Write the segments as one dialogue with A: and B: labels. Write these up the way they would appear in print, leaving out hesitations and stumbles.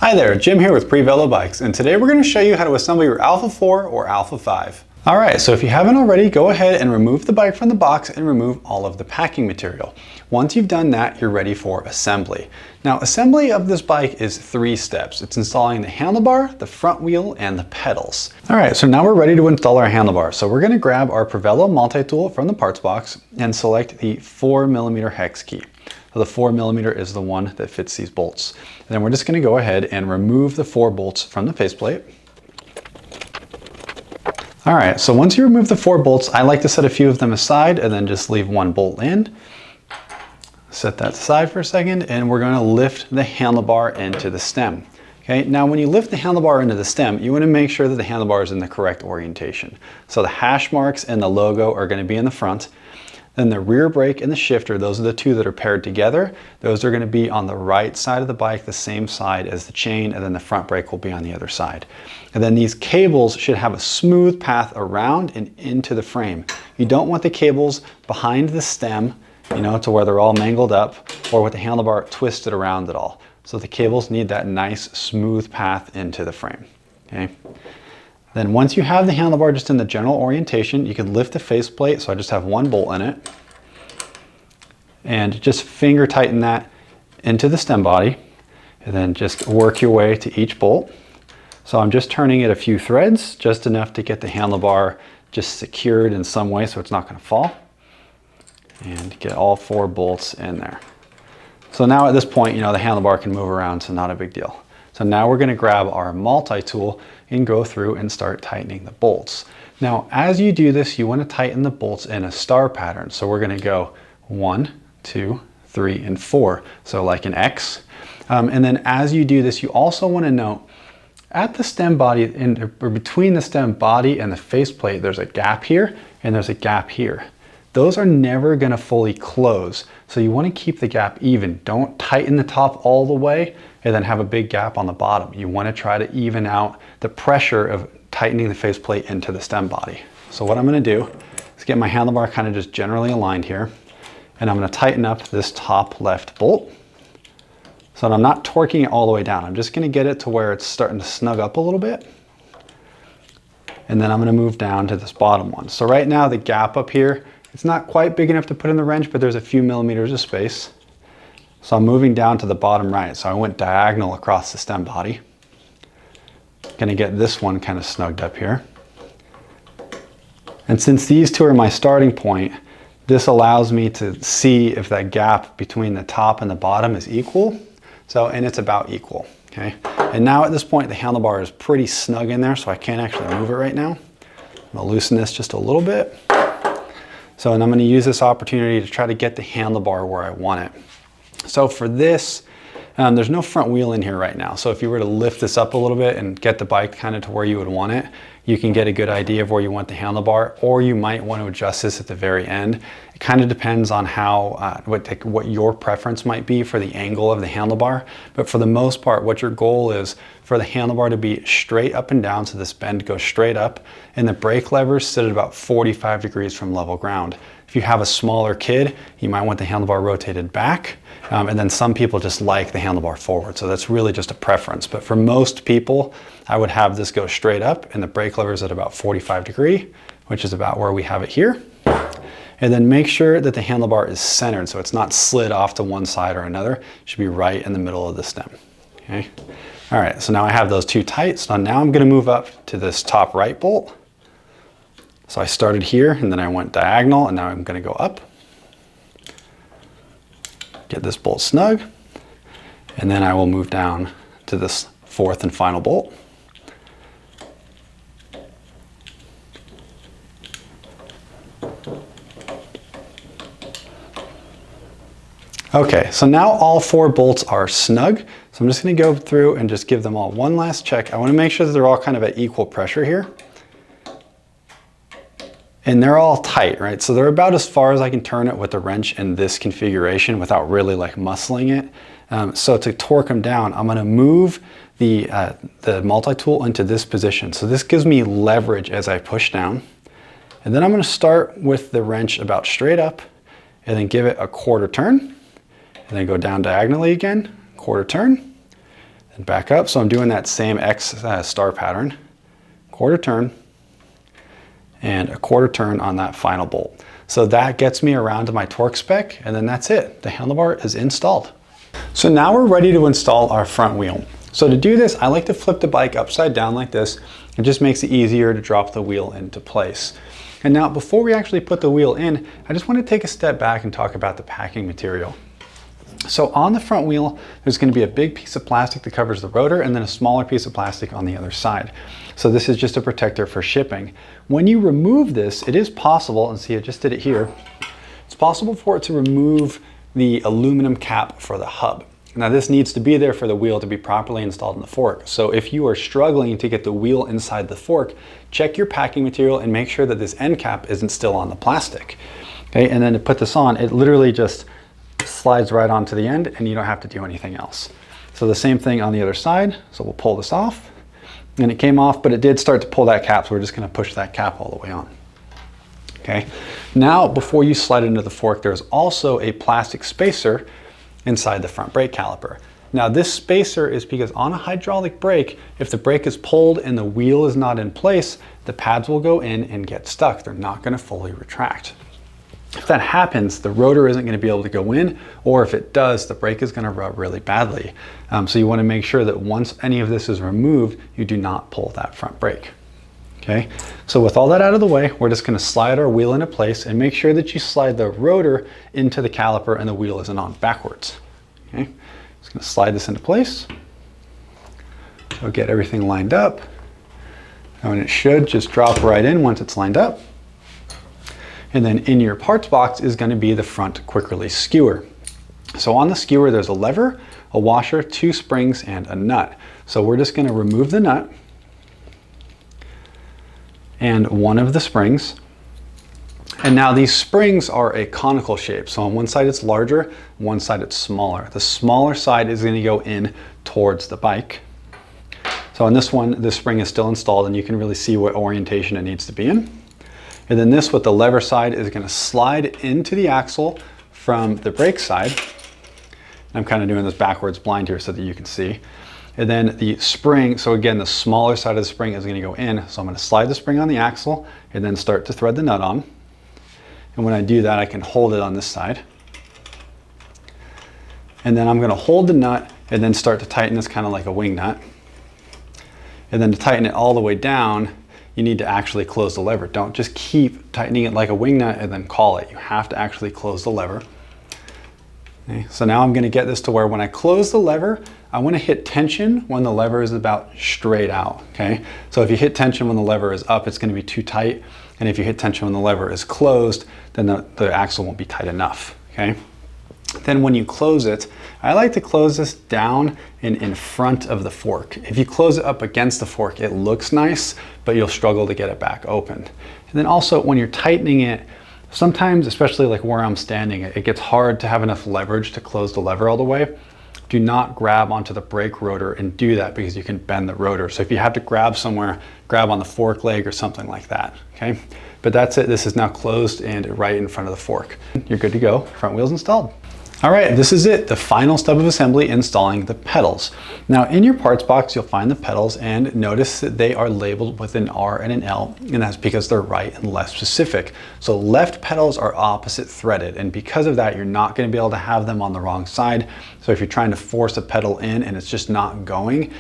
A: Hi there, Jim here with Pre-Velo Bikes, and today we're going to show you how to assemble your Alpha 4 or Alpha 5. Alright, so if you haven't already, go ahead and remove the bike from the box and remove all of the packing material. Once you've done that, you're ready for assembly. Now, assembly of this bike is 3 steps. It's installing the handlebar, the front wheel, and the pedals. Alright, so now we're ready to install our handlebar. So we're going to grab our Pre-Velo multi-tool from the parts box and select the 4mm hex key. So the 4mm is the one that fits these bolts. And then we're just going to go ahead and remove the 4 bolts from the faceplate. Alright, so once you remove the 4 bolts, I like to set a few of them aside and then just leave 1 bolt in. Set that aside for a second, and we're going to lift the handlebar into the stem. Okay, now when you lift the handlebar into the stem, you want to make sure that the handlebar is in the correct orientation. So the hash marks and the logo are going to be in the front. Then the rear brake and the shifter, those are the 2 that are paired together. Those are going to be on the right side of the bike, the same side as the chain, and then the front brake will be on the other side. And then these cables should have a smooth path around and into the frame. You don't want the cables behind the stem, you know, to where they're all mangled up, or with the handlebar twisted around at all. So the cables need that nice smooth path into the frame. Okay. Then once you have the handlebar just in the general orientation, you can lift the faceplate. So I just have 1 bolt in it. And just finger tighten that into the stem body. And then just work your way to each bolt. So I'm just turning it a few threads, just enough to get the handlebar just secured in some way so it's not going to fall. And get all 4 bolts in there. So now at this point, you know, the handlebar can move around, so not a big deal. So now we're going to grab our multi-tool and go through and start tightening the bolts. Now, as you do this, you want to tighten the bolts in a star pattern. So we're going to go 1, 2, 3, and 4. So like an X. And then as you do this, you also want to note at the stem body, or between the stem body and the faceplate, there's a gap here and there's a gap here. Those are never going to fully close. So you want to keep the gap even. Don't tighten the top all the way and then have a big gap on the bottom. You want to try to even out the pressure of tightening the faceplate into the stem body. So what I'm going to do is get my handlebar kind of just generally aligned here. And I'm going to tighten up this top left bolt. So I'm not torquing it all the way down. I'm just going to get it to where it's starting to snug up a little bit. And then I'm going to move down to this bottom one. So right now the gap up here, it's not quite big enough to put in the wrench, but there's a few millimeters of space. So I'm moving down to the bottom right. So I went diagonal across the stem body. Gonna get this one kind of snugged up here. And since these 2 are my starting point, this allows me to see if that gap between the top and the bottom is equal. So, and it's about equal, okay? And now at this point, the handlebar is pretty snug in there, so I can't actually move it right now. I'm gonna loosen this just a little bit. So, and I'm going to use this opportunity to try to get the handlebar where I want it. So for this, there's no front wheel in here right now. So if you were to lift this up a little bit and get the bike kind of to where you would want it, you can get a good idea of where you want the handlebar, or you might want to adjust this at the very end. It kind of depends on how, what your preference might be for the angle of the handlebar. But for the most part, what your goal is for the handlebar to be straight up and down, so this bend goes straight up, and the brake levers sit at about 45 degrees from level ground. If you have a smaller kid, you might want the handlebar rotated back, and then some people just like the handlebar forward, so that's really just a preference. But for most people, I would have this go straight up and the brake levers at about 45 degree, which is about where we have it here. And then make sure that the handlebar is centered, so it's not slid off to one side or another. It should be right in the middle of the stem. Okay. All right, so now I have those 2 tight. So now I'm going to move up to this top right bolt. So I started here and then I went diagonal, and now I'm going to go up. Get this bolt snug, and then I will move down to this 4th and final bolt. Okay, so now all 4 bolts are snug. So I'm just going to go through and just give them all one last check. I want to make sure that they're all kind of at equal pressure here. And they're all tight, right? So they're about as far as I can turn it with the wrench in this configuration without really like muscling it. So to torque them down, I'm going to move the multi-tool into this position. So this gives me leverage as I push down. And then I'm going to start with the wrench about straight up and then give it a 1/4 turn. And then go down diagonally again, 1/4 turn. and back up. So I'm doing that same X star pattern, quarter turn, and a quarter turn on that final bolt. So that gets me around to my torque spec, and then that's it. The handlebar is installed. So now we're ready to install our front wheel. So to do this, I like to flip the bike upside down like this. It just makes it easier to drop the wheel into place. And now before we actually put the wheel in, I just want to take a step back and talk about the packing material. So on the front wheel, there's going to be a big piece of plastic that covers the rotor and then a smaller piece of plastic on the other side. So this is just a protector for shipping. When you remove this, it is possible, and see I just did it here, it's possible for it to remove the aluminum cap for the hub. Now this needs to be there for the wheel to be properly installed in the fork. So if you are struggling to get the wheel inside the fork, check your packing material and make sure that this end cap isn't still on the plastic. Okay, and then to put this on, it literally just slides right onto the end and you don't have to do anything else. So the same thing on the other side. So we'll pull this off, and it came off, but it did start to pull that cap. So we're just gonna push that cap all the way on. Okay, now before you slide into the fork, there's also a plastic spacer inside the front brake caliper. Now this spacer is because on a hydraulic brake, if the brake is pulled and the wheel is not in place, the pads will go in and get stuck. They're not gonna fully retract. If that happens, the rotor isn't gonna be able to go in, or if it does, the brake is gonna rub really badly. So you wanna make sure that once any of this is removed, you do not pull that front brake. Okay, so with all that out of the way, we're just gonna slide our wheel into place and make sure that you slide the rotor into the caliper and the wheel isn't on backwards. Okay, just gonna slide this into place. So get everything lined up. And it should just drop right in once it's lined up. And then in your parts box is gonna be the front quick release skewer. So on the skewer, there's a lever, a washer, 2 springs, and a nut. So we're just gonna remove the nut and one of the springs. And now these springs are a conical shape. So on one side it's larger, one side it's smaller. The smaller side is gonna go in towards the bike. So on this one, the spring is still installed and you can really see what orientation it needs to be in. And then this with the lever side is gonna slide into the axle from the brake side. I'm kind of doing this backwards blind here so that you can see. And then the spring, so again, the smaller side of the spring is gonna go in. So I'm gonna slide the spring on the axle and then start to thread the nut on. And when I do that, I can hold it on this side. And then I'm gonna hold the nut and then start to tighten this kind of like a wing nut. And then to tighten it all the way down, you need to actually close the lever. Don't just keep tightening it like a wing nut and then call it. You have to actually close the lever. Okay, so now I'm gonna get this to where when I close the lever, I wanna hit tension when the lever is about straight out, okay? So if you hit tension when the lever is up, it's gonna be too tight. And if you hit tension when the lever is closed, then the axle won't be tight enough, okay? Then when you close it, I like to close this down and in front of the fork. If you close it up against the fork, it looks nice, but you'll struggle to get it back open. And then also when you're tightening it, sometimes, especially like where I'm standing, it gets hard to have enough leverage to close the lever all the way. Do not grab onto the brake rotor and do that because you can bend the rotor. So if you have to grab somewhere, grab on the fork leg or something like that, okay? But that's it, this is now closed and right in front of the fork. You're good to go, front wheel's installed. All right, this is it, the final step of assembly, installing the pedals. Now in your parts box, you'll find the pedals and notice that they are labeled with an R and an L, and that's because they're right and left specific. So left pedals are opposite threaded, and because of that, you're not gonna be able to have them on the wrong side. So if you're trying to force a pedal in and it's just not going,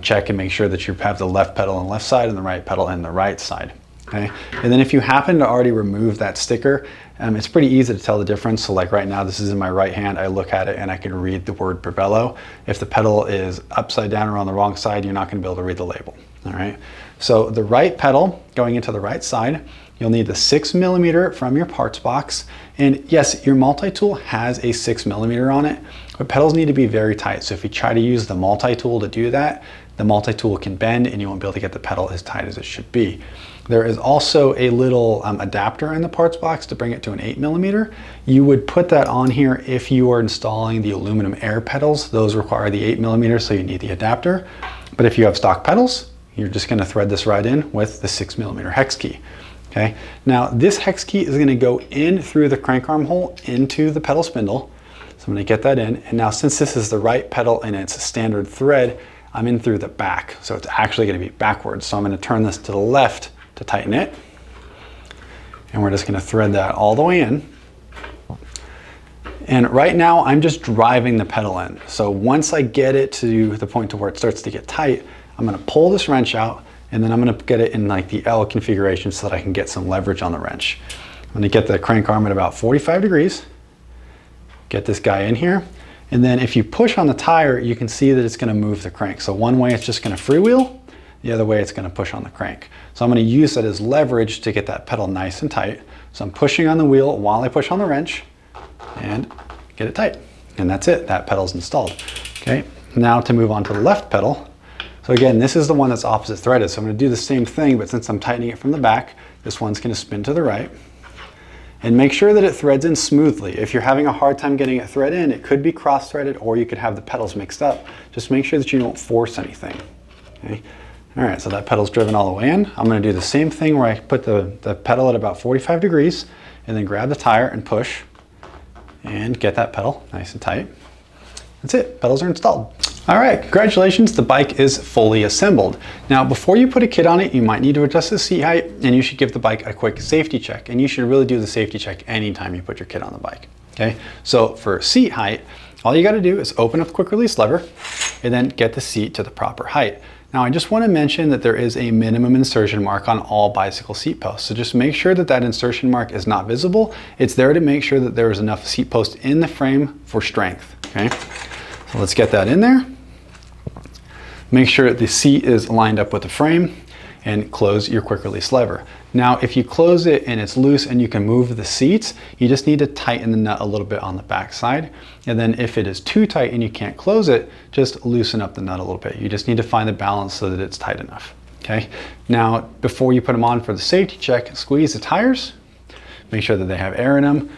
A: check and make sure that you have the left pedal on the left side and the right pedal on the right side. Okay. And then if you happen to already remove that sticker, it's pretty easy to tell the difference. So like right now, this is in my right hand, I look at it and I can read the word Brabello. If the pedal is upside down or on the wrong side, you're not gonna be able to read the label, all right? So the right pedal going into the right side, you'll need the 6mm from your parts box. And yes, your multi-tool has a 6mm on it, but pedals need to be very tight. So if you try to use the multi-tool to do that, the multi-tool can bend and you won't be able to get the pedal as tight as it should be. There is also a little adapter in the parts box to bring it to an 8mm. You would put that on here if you are installing the aluminum air pedals. Those require the 8mm, so you need the adapter. But if you have stock pedals, you're just gonna thread this right in with the 6mm hex key. Okay. Now this hex key is gonna go in through the crank arm hole into the pedal spindle. So I'm gonna get that in. And now since this is the right pedal and it's a standard thread, I'm in through the back. So it's actually going to be backwards. So I'm going to turn this to the left to tighten it. And we're just going to thread that all the way in. And right now I'm just driving the pedal in. So once I get it to the point to where it starts to get tight, I'm going to pull this wrench out, and then I'm going to get it in like the L configuration so that I can get some leverage on the wrench. I'm going to get the crank arm at about 45 degrees, get this guy in here, and then if you push on the tire, you can see that it's going to move the crank. So one way it's just going to freewheel, the other way it's going to push on the crank. So I'm going to use that as leverage to get that pedal nice and tight. So I'm pushing on the wheel while I push on the wrench and get it tight. And that's it, that pedal's installed. Okay, now to move on to the left pedal. So again, this is the one that's opposite threaded. So I'm going to do the same thing, but since I'm tightening it from the back, this one's going to spin to the right. And make sure that it threads in smoothly. If you're having a hard time getting it thread in, it could be cross-threaded, or you could have the pedals mixed up. Just make sure that you don't force anything. Okay. All right, so that pedal's driven all the way in. I'm going to do the same thing where I put the pedal at about 45 degrees, and then grab the tire and push, and get that pedal nice and tight. That's it, pedals are installed. All right, congratulations, the bike is fully assembled. Now, before you put a kit on it, you might need to adjust the seat height, and you should give the bike a quick safety check. And you should really do the safety check anytime you put your kit on the bike, okay? So for seat height, all you gotta do is open up the quick release lever and then get the seat to the proper height. Now, I just wanna mention that there is a minimum insertion mark on all bicycle seat posts. So just make sure that that insertion mark is not visible. It's there to make sure that there is enough seat post in the frame for strength, okay? So let's get that in there. Make sure the seat is lined up with the frame, and close your quick release lever. Now, if you close it and it's loose and you can move the seats, you just need to tighten the nut a little bit on the back side. And then if it is too tight and you can't close it, just loosen up the nut a little bit. You just need to find the balance so that it's tight enough, okay? Now, before you put them on for the safety check, squeeze the tires, make sure that they have air in them,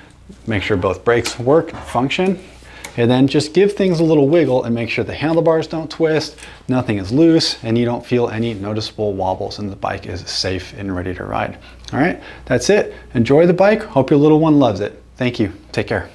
A: make sure both brakes work and function. And then just give things a little wiggle and make sure the handlebars don't twist, nothing is loose, and you don't feel any noticeable wobbles, and the bike is safe and ready to ride. All right, that's it. Enjoy the bike. Hope your little one loves it. Thank you. Take care.